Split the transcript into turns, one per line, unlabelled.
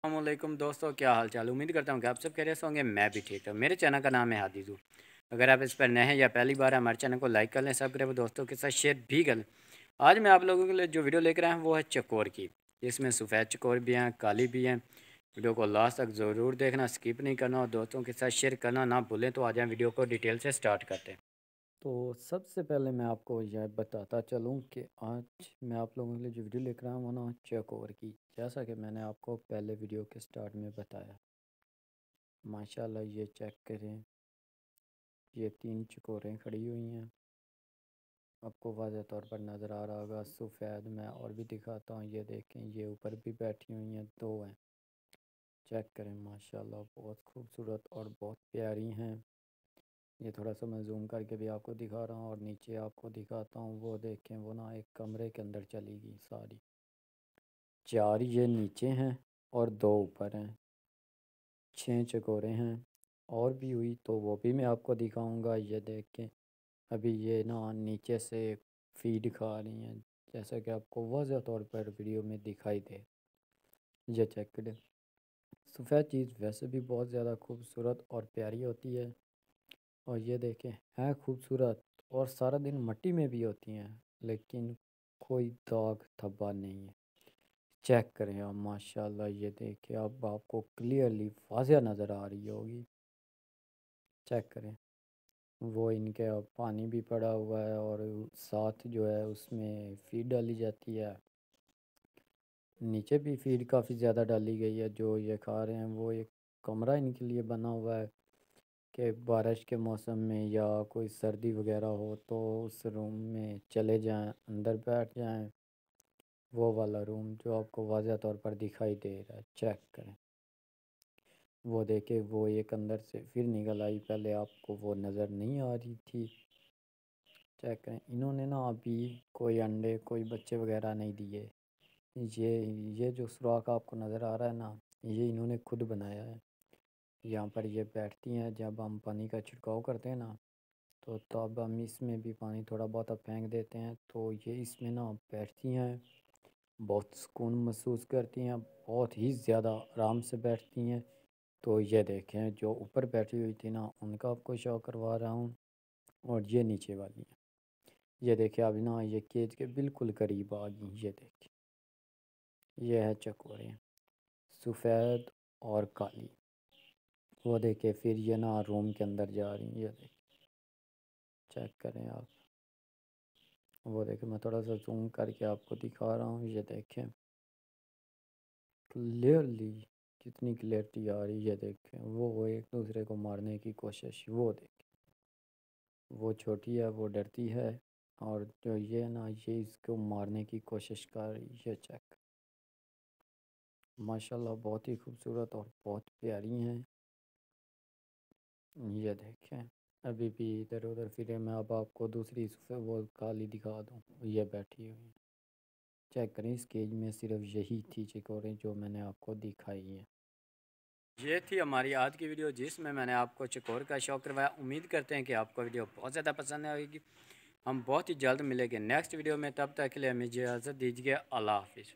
अस्सलामुअलैकुम दोस्तों, क्या हाल चाल। उम्मीद करता हूँ कि आप सब खैरियत से होंगे। मैं भी ठीक हूँ। मेरे चैनल का नाम है हादिजू। अगर आप इस पर नए हैं या पहली बार हमारे चैनल को लाइक कर लें, सब्सक्राइब दोस्तों के साथ शेयर भी कर लें। आज मैं आप लोगों के लिए जो वीडियो लेकर आया हूँ वो है चकोर की। इसमें सफ़ेद चकोर भी हैं, काली भी हैं। वीडियो को लास्ट तक ज़रूर देखना, स्किप नहीं करना और दोस्तों के साथ शेयर करना ना भूलें। तो आ जाएँ, वीडियो को डिटेल से स्टार्ट करते हैं। तो सबसे पहले मैं आपको यह बताता चलूँ कि आज मैं आप लोगों के लिए जो वीडियो लेकर आया हूँ ना, चकोर की। जैसा कि मैंने आपको पहले वीडियो के स्टार्ट में बताया, माशाल्लाह ये चेक करें, ये 3 चकोरें खड़ी हुई हैं। आपको वाज़ह तौर पर नज़र आ रहा होगा। सफ़ेद मैं और भी दिखाता हूँ, ये देखें, ये ऊपर भी बैठी हुई हैं, 2 हैं। चेक करें, माशाल्लाह बहुत खूबसूरत और बहुत प्यारी हैं। ये थोड़ा सा मैं जूम करके भी आपको दिखा रहा हूँ और नीचे आपको दिखाता हूँ। वो देखें, वो ना एक कमरे के अंदर चली गई सारी। 4 ये नीचे हैं और 2 ऊपर हैं। 6 चकोरे हैं। और भी हुई तो वो भी मैं आपको दिखाऊंगा। ये देखें, अभी ये ना नीचे से फीड खा रही हैं, जैसा कि आपको वाज़ह तौर पर वीडियो में दिखाई दे। ये चेक करें। सफ़ेद चीज़ वैसे भी बहुत ज़्यादा खूबसूरत और प्यारी होती है। और ये देखें, है खूबसूरत और सारा दिन मिट्टी में भी होती हैं, लेकिन कोई दाग धब्बा नहीं है। चेक करें आप, माशाल्लाह ये देखिए, अब आपको क्लियरली वाज़ह नज़र आ रही होगी। चेक करें, वो इनके अब पानी भी पड़ा हुआ है और साथ जो है उसमें फीड डाली जाती है। नीचे भी फीड काफ़ी ज़्यादा डाली गई है। जो ये खा रहे हैं वो एक कमरा इनके लिए बना हुआ है कि बारिश के मौसम में या कोई सर्दी वगैरह हो तो उस रूम में चले जाएं, अंदर बैठ जाएं। वो वाला रूम जो आपको वाज़ह तौर पर दिखाई दे रहा है। चेक करें, वो देखे, वो एक अंदर से फिर निकल आई, पहले आपको वो नज़र नहीं आ रही थी। चेक करें, इन्होंने ना अभी कोई अंडे, कोई बच्चे वगैरह नहीं दिए। ये ये जो सुराख आपको नज़र आ रहा है ना, ये इन्होंने खुद बनाया है। यहाँ पर ये बैठती हैं, जब हम पानी का छिड़काव करते हैं ना, तो तब हम इसमें भी पानी थोड़ा बहुत फेंक देते हैं, तो ये इसमें ना बैठती हैं। बहुत सुकून महसूस करती हैं, बहुत ही ज़्यादा आराम से बैठती हैं। तो ये देखें, जो ऊपर बैठी हुई थी ना, उनका आपको शो करवा रहा हूँ। और ये नीचे वाली है। ये देखिए, अभी ना ये केज के बिल्कुल करीब आ गई। ये देखिए, ये है चकोरे, सफ़ेद और काली। वो देखिए, फिर ये ना रूम के अंदर जा रही हैं। ये देखिए, चेक करें आप। वो देखिए, मैं थोड़ा सा जूम करके आपको दिखा रहा हूँ। ये देखें क्लियरली, कितनी क्लियरिटी आ रही है। देखें, वो एक दूसरे को मारने की कोशिश, वो देखें, वो छोटी है, वो डरती है। और जो ये ना, ये इसको मारने की कोशिश कर रही है। चेक, माशाल्लाह बहुत ही खूबसूरत और बहुत प्यारी हैं। ये देखें, अभी भी इधर उधर फिरे। मैं अब आपको दूसरी वो काली दिखा दूँ, ये बैठी हुई है। चेक करें, इस केज में सिर्फ यही थी चिकोरें जो मैंने आपको दिखाई हैं। ये थी हमारी आज की वीडियो, जिसमें मैंने आपको चकोर का शौक करवाया। उम्मीद करते हैं कि आपको वीडियो बहुत ज़्यादा पसंद आएगी। हम बहुत ही जल्द मिलेंगे नेक्स्ट वीडियो में, तब तक के लिए हमें इजाज़त दीजिए। अल्लाह हाफिज़।